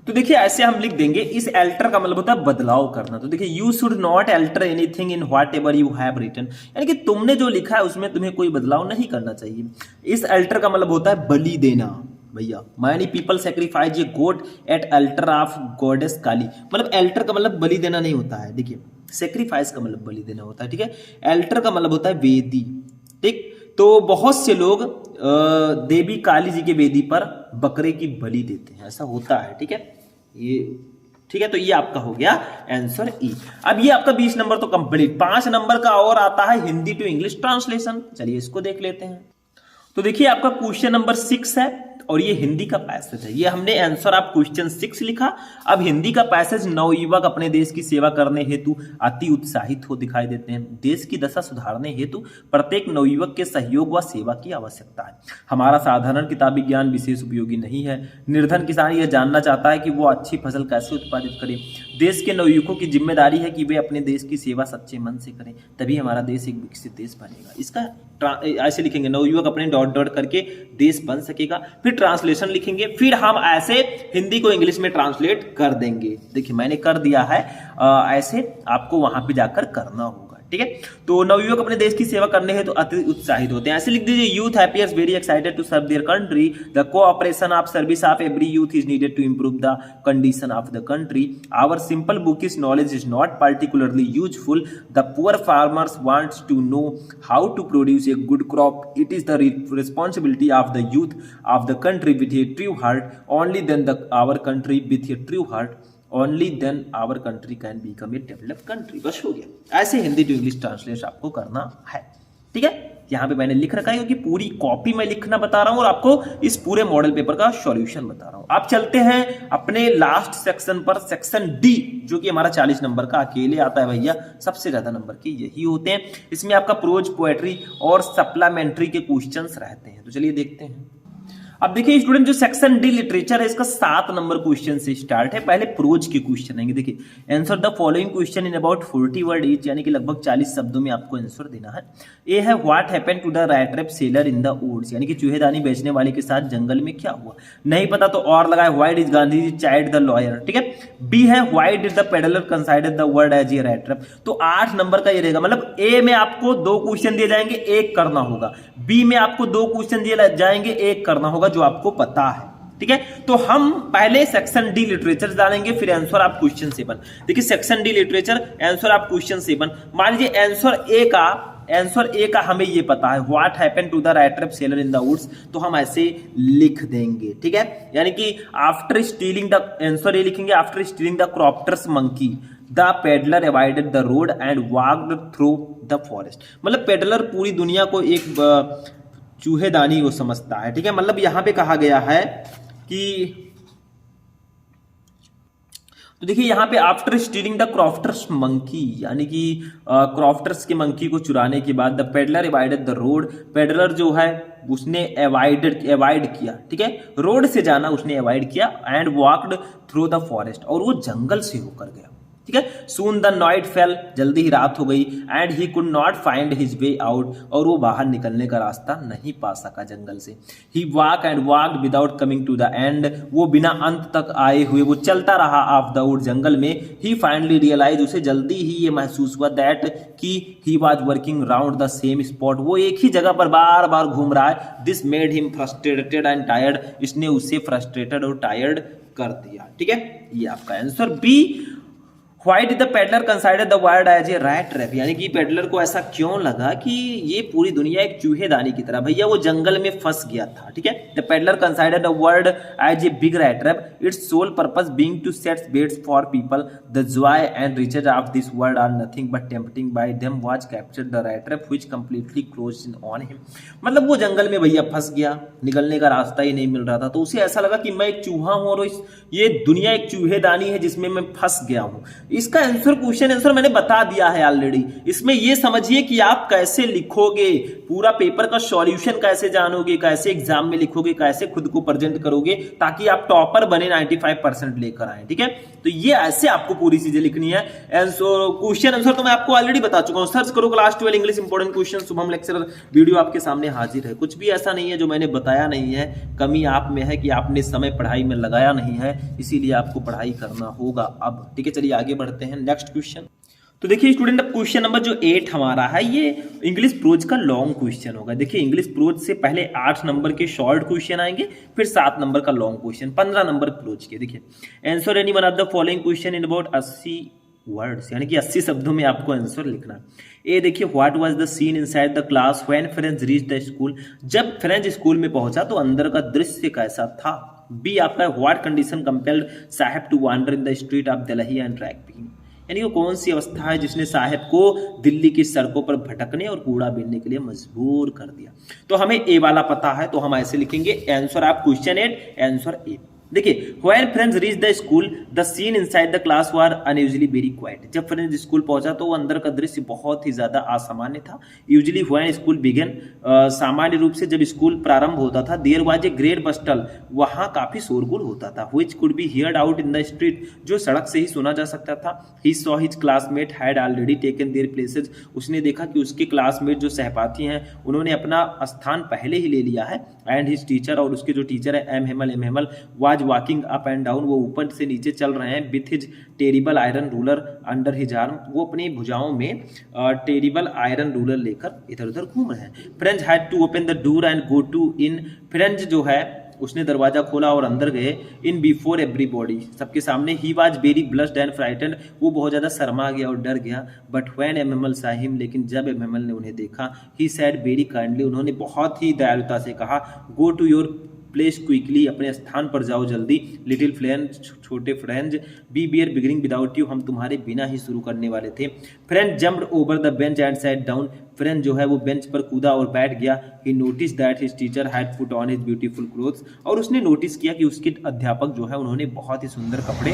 तो देखिए ऐसे हम लिख देंगे, इस अल्टर का मतलब होता है बदलाव करना। तो देखिए you should not alter anything in whatever you have written, यानी कि तुमने जो लिखा है उसमें तुम्हें कोई बदलाव नहीं करना चाहिए। इस अल्टर का मतलब होता है बलि देना, भैया, many people sacrifice a goat at altar of goddess Kali. मतलब अल्टर का मतलब बलि देना नहीं होता है, देखिए सेक्रीफाइस का मतलब बलि देना होता है, ठीक है। अल्टर का मतलब होता है वेदी, ठीक। तो बहुत से लोग देवी काली जी के वेदी पर बकरे की बलि देते हैं, ऐसा होता है, ठीक है। ये ठीक है, तो ये आपका हो गया आंसर ई। अब ये आपका 20 नंबर तो कंप्लीट। 5 नंबर का और आता है हिंदी टू इंग्लिश ट्रांसलेशन, चलिए इसको देख लेते हैं। तो देखिए आपका क्वेश्चन नंबर 6 है और ये हिंदी का पैसेज है। ये हमने आंसर ऑफ क्वेश्चन 6 लिखा। अब हिंदी का पैसेज, नवयुवक अपने देश की सेवा करने हेतु अति उत्साहित हो दिखाई देते हैं। देश की दशा सुधारने हेतु प्रत्येक नवयुवक के सहयोग व सेवा की आवश्यकता है। हमारा साधारण किताबी ज्ञान विशेष उपयोगी नहीं है। निर्धन किसान यह जानना चाहता है कि वो अच्छी फसल कैसे उत्पादित करे। देश के नवयुवकों की जिम्मेदारी है कि वे अपने देश की सेवा सच्चे मन से करें, तभी हमारा देश एक विकसित देश बनेगा। इसका ऐसे लिखेंगे, नवयुवक अपने डॉट डॉट करके देश बन सकेगा। फिर ट्रांसलेशन लिखेंगे, फिर हम ऐसे हिंदी को इंग्लिश में ट्रांसलेट कर देंगे। देखिए मैंने कर दिया है, ऐसे आपको वहां पे जाकर करना होगा, ठीक है। तो नवयुवक अपने देश की सेवा करने हैं तो अति उत्साहित होते हैं, ऐसे लिख दीजिए। Youth appears very excited to serve their country. The cooperation of service of every youth is needed to improve the condition of the country. Our simple bookish knowledge is not particularly useful. The poor farmers wants to know how to produce a good crop. It is the responsibility of the youth of the country with a true heart. Only then our country with a true heart, only then our country can become a developed country. बस हो गया। ऐसे हिंदी टू इंग्लिश ट्रांसलेशन आपको करना है, ठीक है। यहाँ पे मैंने लिख रखा है क्योंकि पूरी कॉपी में लिखना बता रहा हूं और आपको इस पूरे मॉडल पेपर का सॉल्यूशन बता रहा हूं। आप चलते हैं अपने लास्ट सेक्शन पर, सेक्शन डी, जो कि हमारा 40 नंबर का अकेले आता है भैया। सबसे ज्यादा नंबर के यही होते हैं। इसमें आपका प्रोज, पोएट्री और सप्लीमेंट्री के क्वेश्चंस रहते हैं। तो चलिए देखते हैं। अब देखिए स्टूडेंट, जो सेक्शन डी लिटरेचर है इसका 7 नंबर क्वेश्चन से स्टार्ट है। पहले प्रोज के क्वेश्चन आएंगे। देखिए, answer the following question in about 40 word each, यानी कि लगभग 40 शब्दों में आपको आंसर देना है। ए है what happened to the rat trap seller in the woods, यानी कि चूहेदानी बेचने वाले के साथ जंगल में क्या हुआ। नहीं पता तो और लगाए, why did Gandhi ji chide the lawyer, ठीक है। बी है why did the peddler consider the world as a rat trap. तो 8 नंबर का ये रहेगा। मतलब ए में आपको 2 क्वेश्चन दिए जाएंगे, 1 करना होगा। बी में आपको 2 क्वेश्चन दिए जाएंगे, 1 करना होगा, जो आपको पता है, ठीक है। तो हम पहले सेक्शन डी लिटरेचर डालेंगे, फिर आंसर आप क्वेश्चन 7। देखिए सेक्शन डी लिटरेचर, आंसर आप क्वेश्चन 7। मान लीजिए आंसर ए का हमें ये पता है, what happened to the rat trap seller in the woods, तो हम ऐसे लिख देंगे, ठीक है। यानी कि after stealing the, answer A लिखेंगे, after stealing the crofter's money the peddler avoided the road and walked through the forest. मतलब पेडलर पूरी दुनिया को एक चूहेदानी वो समझता है, ठीक है। मतलब यहां पे कहा गया है कि, तो देखिए यहाँ पे आफ्टर स्टीलिंग द क्रॉफ्टर्स मंकी, यानी कि क्रॉफ्टर्स के मंकी को चुराने के बाद the peddler avoided the road, peddler जो है उसने अवॉइड किया, ठीक है, रोड से जाना उसने अवॉइड किया। And walked through the forest, और वो जंगल से होकर गया, ठीक है। सून द नाइट फेल, जल्दी ही रात हो गई। And he could not find his way out, और वो बाहर निकलने का रास्ता नहीं पा सका जंगल से। He walk and walked without coming to the end, वो बिना अंत तक आए हुए वो चलता रहा ऑफ द वुड, जंगल में। ही फाइनली रियलाइज, उसे जल्दी ही ये महसूस हुआ दैट कि he was working round the same spot, वो एक ही जगह पर बार बार घूम रहा है। This made him frustrated and tired, इसने उसे फ्रस्ट्रेटेड और टायर्ड कर दिया, ठीक है। ये आपका answer B. Why did the peddler consider the world as a rat trap, यानी कि पेडलर को ऐसा क्यों लगा कि ये पूरी दुनिया एक चूहेदानी की तरह, भैया वो जंगल में फंस गया था, ठीक है। The peddler considered the world as a big rat trap, its sole purpose being to set baits for people. The joy and riches of this world are nothing but tempting by them was captured the rat trap which completely closed in on him। मतलब वो जंगल में भैया फंस गया, निकलने का रास्ता ही नहीं मिल रहा था, तो उसे ऐसा लगा कि मैं एक चूहा हूं और ये दुनिया एक चूहेदानी है जिसमें मैं फंस गया हूं। इसका आंसर, क्वेश्चन आंसर मैंने बता दिया है ऑलरेडी। इसमें ये समझिए कि आप कैसे लिखोगे, पूरा पेपर का सॉल्यूशन कैसे जानोगे, कैसे एग्जाम में लिखोगे, कैसे खुद को प्रेजेंट करोगे, ताकि आप टॉपर बने, 95% लेकर आए, ठीक है। तो ये ऐसे आपको पूरी चीजें लिखनी है। क्वेश्चन आंसर तो मैं आपको ऑलरेडी बता चुका हूं। सर्च करो class 12 English important question, Shubham lecturer, video आपके सामने हाजिर है। कुछ भी ऐसा नहीं है जो मैंने बताया नहीं है, कमी आप में है कि आपने समय पढ़ाई में लगाया नहीं है, इसीलिए आपको पढ़ाई करना होगा अब, ठीक है। चलिए आगे बढ़ते हैं नेक्स्ट क्वेश्चन। तो देखिए स्टूडेंट, अब क्वेश्चन नंबर जो 8 हमारा है ये इंग्लिश प्रोज का लॉन्ग क्वेश्चन होगा। देखिए इंग्लिश प्रोज से पहले 8 नंबर के शॉर्ट क्वेश्चन आएंगे, फिर 7 नंबर का लॉन्ग क्वेश्चन, 15 नंबर प्रोज के। देखिए answer any one of the following question in about 80 words, यानी कि 80 शब्दों में आपको आंसर लिखना। ए देखिए, what was the scene inside the class when Franz reach the school, जब फ्रेंच स्कूल में पहुंचा तो अंदर का दृश्य कैसा था। बी आपका, what condition compelled Saheb to wander in the street of Delhi and track picking, यानी वो कौन सी अवस्था है जिसने साहेब को दिल्ली की सड़कों पर भटकने और कूड़ा बीनने के लिए मजबूर कर दिया। तो हमें ए वाला पता है, तो हम ऐसे लिखेंगे answer of question 8, answer A. देखिए when friends reach the school the scene inside the class were unusually very quiet, जब फ्रेंड्स स्कूल पहुंचा तो वो अंदर का दृश्य बहुत ही ज्यादा असामान्य था। यूजुअली व्हेन स्कूल बिगन, सामान्य रूप से जब स्कूल प्रारंभ होता था, there was a great bustle, वहां काफी शोरगुल होता था। Which could be heard out in the street, जो सड़क से ही सुना जा सकता था। He saw his classmate had already taken their places, उसने देखा कि उसके क्लासमेट जो सहपाठी हैं उन्होंने अपना स्थान पहले ही ले लिया है। एंड हिज टीचर, और उसके जो टीचर है M Hamel was walking up and down, वो ऊपर से नीचे चल रहे हैं। With his terrible iron ruler under his arm, वो अपनी भुजाओं में टेरिबल आयरन रूलर लेकर इधर उधर घूम रहे हैं। Franz had to open the door and go to in, Franz जो है उसने दरवाजा खोला और अंदर गए। इन बिफोर एवरीबॉडी, सबके सामने। He was very blushed and frightened, वो बहुत ज्यादा शर्मा गया और डर गया। But when M Hamel saw him, लेकिन जब एम हेमल ने उन्हें देखा, ही सैड वेरी काइंडली, उन्होंने बहुत ही दयालुता से कहा, go to your place quickly, अपने स्थान पर जाओ जल्दी। लिटिल फ्रेंड, छोटे friend, we were beginning without you, हम तुम्हारे बिना ही शुरू करने वाले थे। Friend jumped over the bench and sat down, friend जो है वो बेंच पर कूदा और बैठ गया। He notice that his teacher had put on his beautiful clothes, और उसने नोटिस किया कि उसके अध्यापक जो है उन्होंने बहुत ही सुंदर कपड़े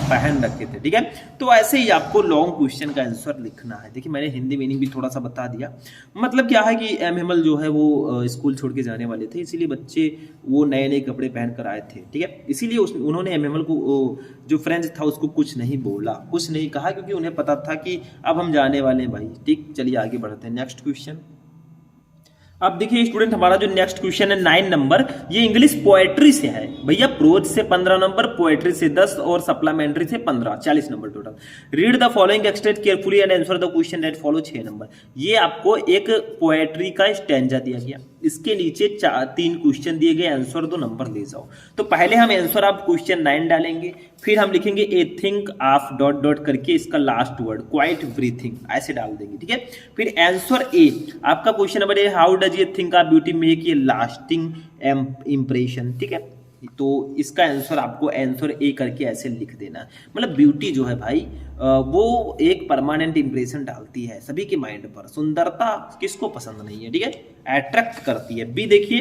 पहन रखे थे। ठीक है, तो ऐसे ही आपको लॉन्ग क्वेश्चन का आंसर लिखना है। देखिए मैंने हिंदी मीनिंग भी थोड़ा सा बता दिया। मतलब क्या है कि एम हेमल जो है वो स्कूल छोड़ के जाने वाले थे, इसीलिए बच्चे वो नए नए कपड़े पहन कर आए थे। ठीक है, इसीलिए उन्होंने एम हेमल को, जो फ्रेंच था उसको कुछ नहीं बोला, कुछ नहीं कहा, क्योंकि उन्हें पता था कि अब हम जाने वाले हैं भाई। ठीक, चलिए आगे बढ़ते हैं। Next question. अब देखिए स्टूडेंट, हमारा जो नेक्स्ट क्वेश्चन है 9 नंबर, ये इंग्लिश पोएट्री से है भैया। प्रोज से 15 नंबर, पोएट्री से 10 और सप्लीमेंट्री से 15, 40 number total. Read the following extract carefully and answer the question that follow, 6 number. ये आपको एक पोएट्री का स्टैंजा दिया गया, इसके नीचे 3 क्वेश्चन दिए गए, आंसर 2 नंबर ले जाओ। तो पहले हम आंसर ऑफ क्वेश्चन 9 डालेंगे, फिर हम लिखेंगे ए थिंक ऑफ डॉट डॉट करके इसका लास्ट वर्ड क्वाइट ब्रीथिंग, ऐसे डाल देंगे। ठीक है, फिर आंसर ए आपका question number A, how does ये think of beauty make a lasting impression. ठीक है, तो इसका आंसर आपको आंसर ए करके ऐसे लिख देना है। मतलब ब्यूटी जो है भाई वो एक परमानेंट इंप्रेशन डालती है सभी के माइंड पर। सुंदरता किसको पसंद नहीं है, ठीक है, अट्रैक्ट करती है। बी देखिए,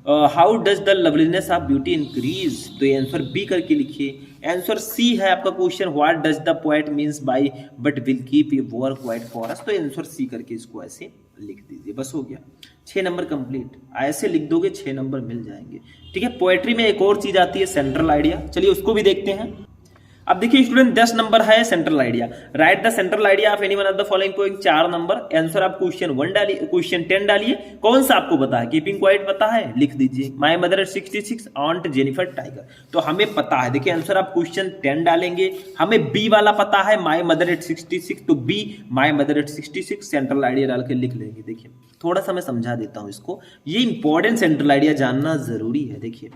how does the loveliness of beauty increase, तो ये आंसर बी करके लिखिए। आंसर सी है आपका question, what does the poet means by but will keep a work quiet for us, तो आंसर सी करके इसको ऐसे लिख दीजिए, बस हो गया। 6 नंबर कंप्लीट, ऐसे लिख दोगे 6 नंबर मिल जाएंगे। ठीक है, पोएट्री में एक और चीज आती है सेंट्रल आइडिया, चलिए उसको भी देखते हैं। अब देखिए स्टूडेंट 10 नंबर है central idea. Right the central idea of any one of the following point, 4 number. Answer आप क्वेश्चन 1 डालिए, क्वेश्चन 10 डालिए। कौन सा आपको पता है? कीपिंग क्वाइट पता है, लिख दीजिए। My mother eight 66, ऑन्ट Jennifer tiger, तो हमें पता है। देखिए आंसर आप क्वेश्चन 10 डालेंगे। हमें बी वाला पता है, माय मदर एट 66, तो be my mother eight 66 central idea डाल के लिख लेंगे। देखिए थोड़ा सा मैं समझा देता हूं इसको, ये इंपॉर्टेंट सेंट्रल आइडिया जानना जरूरी है। देखिए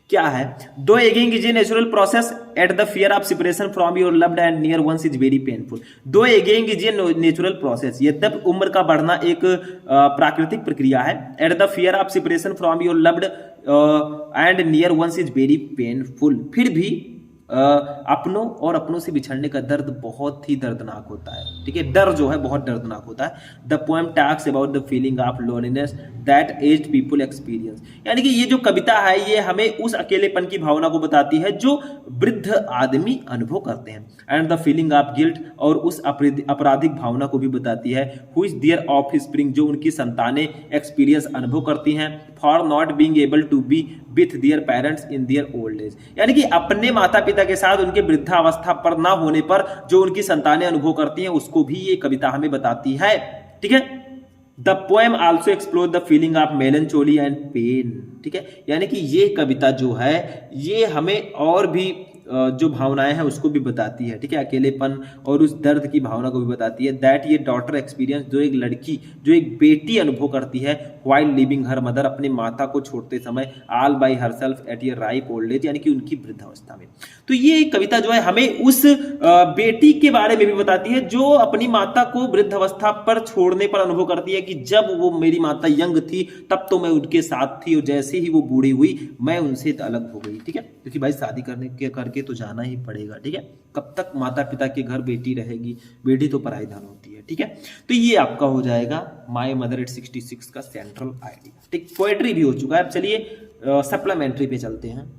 क्या है, though ageing is a natural process yet the fear of separation from your loved and near ones is very painful. Though ageing is a natural process, यद्यपि उम्र का बढ़ना एक प्राकृतिक प्रक्रिया है। Yet the fear of separation from your loved and near ones is very painful, फिर भी अपनों और अपनों से बिछड़ने का दर्द बहुत ही दर्दनाक होता है। ठीक है, डर जो है बहुत दर्दनाक होता है। The poem talks about the feeling of loneliness that aged people experience, यानी कि ये जो कविता है ये हमें उस अकेलेपन की भावना को बताती है जो वृद्ध आदमी अनुभव करते हैं। And the feeling of guilt, और उस आपराधिक भावना को भी बताती है। Who is their offspring, जो उनकी संतानें एक्सपीरियंस अनुभव करती हैं। For not being able to be with their parents in their old age, यानी कि अपने माता पिता के साथ उनके वृद्धावस्था पर ना होने पर जो उनकी संतानें अनुभव करती हैं उसको भी ये कविता हमें बताती है। ठीक है, the poem also explore the feeling of melancholy and pain. ठीक है, यानी कि ये कविता जो है ये हमें और भी जो भावनाएं हैं उसको भी बताती है, ठीक है, अकेलेपन और उस दर्द की भावना को भी बताती है। दैट ये डॉटर एक्सपीरियंस, जो एक लड़की, जो एक बेटी अनुभव करती है व्हाइल लिविंग हर मदर, अपने माता को छोड़ते समय, ऑल बाय हरसेल्फ एट ए राइप ओल्ड एज, यानी कि उनकी वृद्धावस्था में। तो ये कविता जो है हमें उस बेटी के बारे में भी बताती है जो अपनी माता को वृद्धावस्था पर छोड़ने पर अनुभव करती है कि जब वो मेरी माता यंग थी तब तो मैं उनके साथ थी, और जैसे ही वो बूढ़ी हुई मैं उनसे अलग हो गई, ठीक है, क्योंकि भाई शादी करके तो जाना ही पड़ेगा, ठीक है, कब तक माता पिता के घर बेटी रहेगी, बेटी तो पराई धन होती है, ठीक है। तो ये आपका हो जाएगा माय मदर एट 66 का सेंट्रल आइडिया, ठीक। पोएट्री भी हो चुका है। अब चलिए सप्लीमेंट्री पे चलते हैं।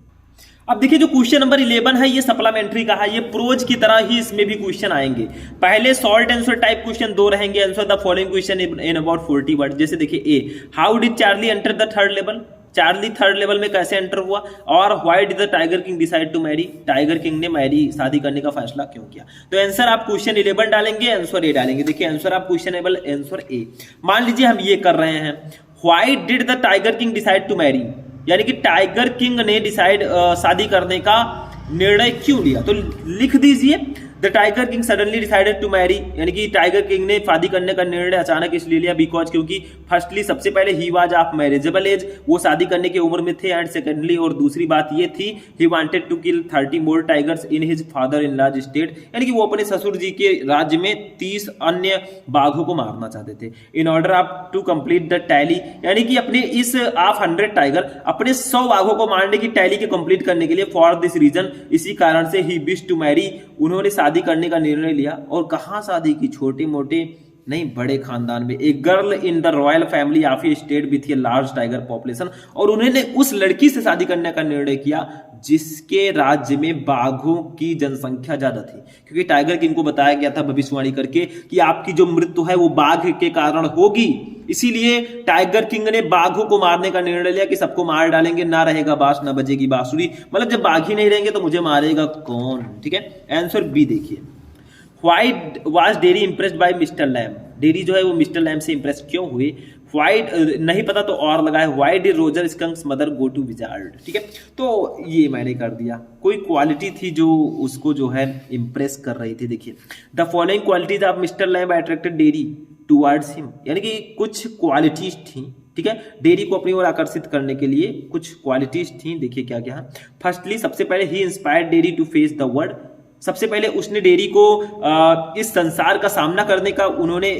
अब देखिए जो क्वेश्चन नंबर 11 है ये सप्लीमेंट्री का है, ये प्रोज की तरह ही इसमें भी क्वेश्चन आएंगे। पहले शॉर्ट आंसर टाइप क्वेश्चन 2 रहेंगे, answer the following question in about 40 word. जैसे देखिए A, how did Charlie enter the third level, Charlie third level में कैसे एंटर हुआ, और why did the tiger king decide to marry, tiger king ने मैरी शादी करने का फैसला क्यों किया। तो आंसर आप क्वेश्चन 11 डालेंगे, आंसर ए डालेंगे। देखिए आंसर आप क्वेश्चन आंसर ए। मान लीजिए हम ये कर रहे हैं, why did the tiger king decide to marry, यानी कि टाइगर किंग ने डिसाइड शादी करने का निर्णय क्यों लिया। तो लिख दीजिए the tiger king suddenly decided to marry, यानी कि टाइगर किंग ने शादी करने का निर्णय अचानक इसलिए लिया बिकॉज, क्योंकि फर्स्टली सबसे पहले he was of marriageable age, वो शादी करने की उम्र में थे, एंड सेकेंडली और दूसरी बात ये थी he wanted to kill 30 more tigers in his father in law's state, यानी कि वो अपने ससुर जी के राज्य में 30 अन्य बाघों को मारना चाहते थे। In order of to complete the tally, यानी कि अपने इस ऑफ 100 टाइगर, अपने 100 बाघों को मारने की टैली के कंप्लीट करने के लिए, फॉर दिस रीजन, इसी कारण से ही विश टू मैरी, उन्होंने शादी करने का निर्णय लिया। और कहां शादी की, छोटे मोटे नहीं बड़े खानदान में, एक girl in the royal family of A state with a large tiger population, और उन्होंने उस लड़की से शादी करने का निर्णय किया जिसके राज्य में बाघों की जनसंख्या ज्यादा थी, क्योंकि टाइगर किंग को बताया गया था भविष्यवाणी करके कि आपकी जो मृत्यु है वो बाघ के कारण होगी, इसीलिए टाइगर किंग ने बाघों को मारने का निर्णय लिया कि सबको मार डालेंगे, ना रहेगा बांस ना बजेगी बांसुरी, मतलब जब बाघ ही नहीं रहेंगे तो मुझे मारेगा कौन, ठीक है। आंसर बी देखिए, why was Derry impressed by Mr Lamb, Derry जो है वो मिस्टर लैम से इंप्रेस क्यों हुए। व्हाई नहीं पता तो और लगा है, why did Roger Skunk's mother go to wizard, ठीक है। तो ये मैंने कर दिया, कोई क्वालिटी थी जो उसको जो है इंप्रेस कर रही थी। देखिए the following qualities of mister Lamb attracted Derry towards him, यानी कि कुछ क्वालिटीज थी, ठीक है, डेरी को अपनी ओर आकर्षित करने के लिए कुछ क्वालिटीज थी। देखिए क्या क्या है। फर्स्टली सबसे पहले he inspired Derry to face the world, सबसे पहले उसने डेरी को इस संसार का सामना करने का उन्होंने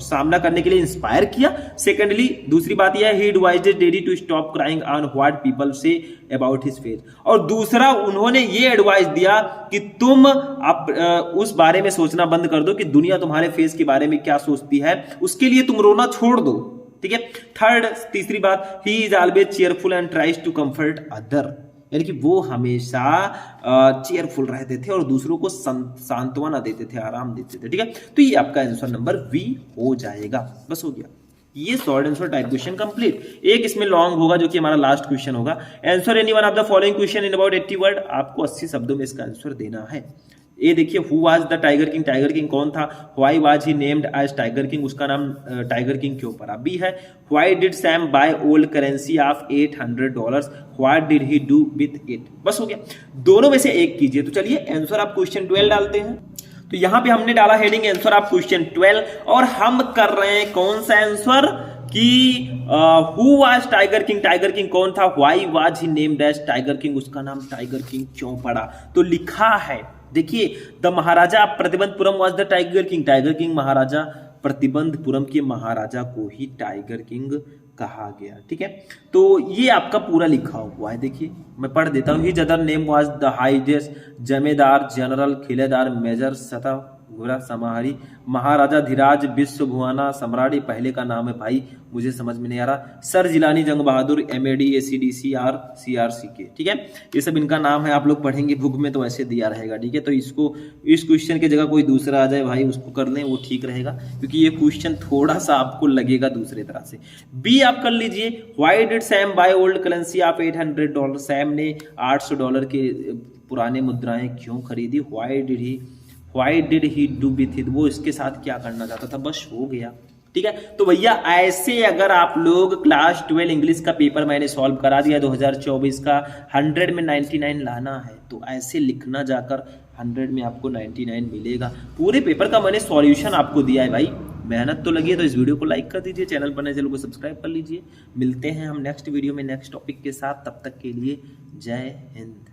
सामना करने के लिए इंस्पायर किया। सेकेंडली दूसरी बात यह है, he advised Derry to stop crying on what people say about his face, और दूसरा उन्होंने ये एडवाइस दिया कि तुम उस बारे में सोचना बंद कर दो कि दुनिया तुम्हारे फेस के बारे में क्या सोचती है, उसके लिए तुम रोना छोड़ दो, ठीक है। थर्ड तीसरी बात, he is always cheerful and tries to comfort other, यानी कि वो हमेशा चेयरफुल रहते थे और दूसरों को सांत्वना देते थे, आराम देते थे, ठीक है। तो ये आपका आंसर नंबर बी हो जाएगा। बस हो गया, ये short answer type question complete. एक इसमें लॉन्ग होगा जो कि हमारा लास्ट क्वेश्चन होगा। Answer any one of the following question in about 80 word, आपको 80 शब्दों में इसका आंसर देना है। ये देखिए, who was the tiger king, tiger king कौन था। Why was he named as tiger king, उसका नाम टाइगर किंग क्यों पड़ा। बी है, why did Sam buy old currency of $800, what did he do with it. बस हो गया, दोनों में से एक कीजिए। तो चलिए आंसर आप क्वेश्चन 12 डालते हैं। तो यहां पे हमने डाला हेडिंग आंसर आप क्वेश्चन 12, और हम कर रहे हैं कौन सा आंसर कि who was tiger king, tiger king कौन था। Why was he named as tiger king, उसका नाम टाइगर किंग क्यों पड़ा। तो लिखा है, देखिए, the Maharaja Pratibandhapuram was the tiger king, tiger king Maharaja Pratibandhapuram के महाराजा को ही टाइगर किंग कहा गया, ठीक है। तो ये आपका पूरा लिखा हुआ है, देखिए मैं पढ़ देता हूँ। His other name was the highest Jamedar general Khiledar major Sata घोड़ा समाहरी महाराजा धीराज विश्व भुआना सम्राट। पहले का नाम है भाई, मुझे समझ में नहीं आ रहा। सर जिलानी जंग बहादुर MAD ACDC CRCK, ठीक है। ये सब इनका नाम है, आप लोग पढ़ेंगे बुक में तो ऐसे दिया रहेगा, ठीक है। तो इसको इस क्वेश्चन की जगह कोई दूसरा आ जाए भाई, उसको कर लें, वो ठीक रहेगा, क्योंकि ये क्वेश्चन थोड़ा सा आपको लगेगा दूसरे तरह से। बी आप कर लीजिए, why did Sam buy old currency of $800, Sam ने $800 के पुराने मुद्राएं क्यों खरीदी। Why did he do with it, वो इसके साथ क्या करना चाहता था। बस हो गया, ठीक है। तो भैया ऐसे अगर आप लोग क्लास 12 इंग्लिश का पेपर मैंने सॉल्व करा दिया 2024 का, 100 में 99 लाना है। तो ऐसे लिखना जाकर 100 में आपको 99 मिलेगा। पूरे पेपर का मैंने सॉल्यूशन आपको दिया है भाई, मेहनत तो लगी है। तो इस वीडियो को लाइक कर दीजिए, चैनल पर नए चैनल को सब्सक्राइब कर लीजिए। मिलते हैं हम नेक्स्ट वीडियो में नेक्स्ट टॉपिक के साथ, तब तक के लिए जय हिंद।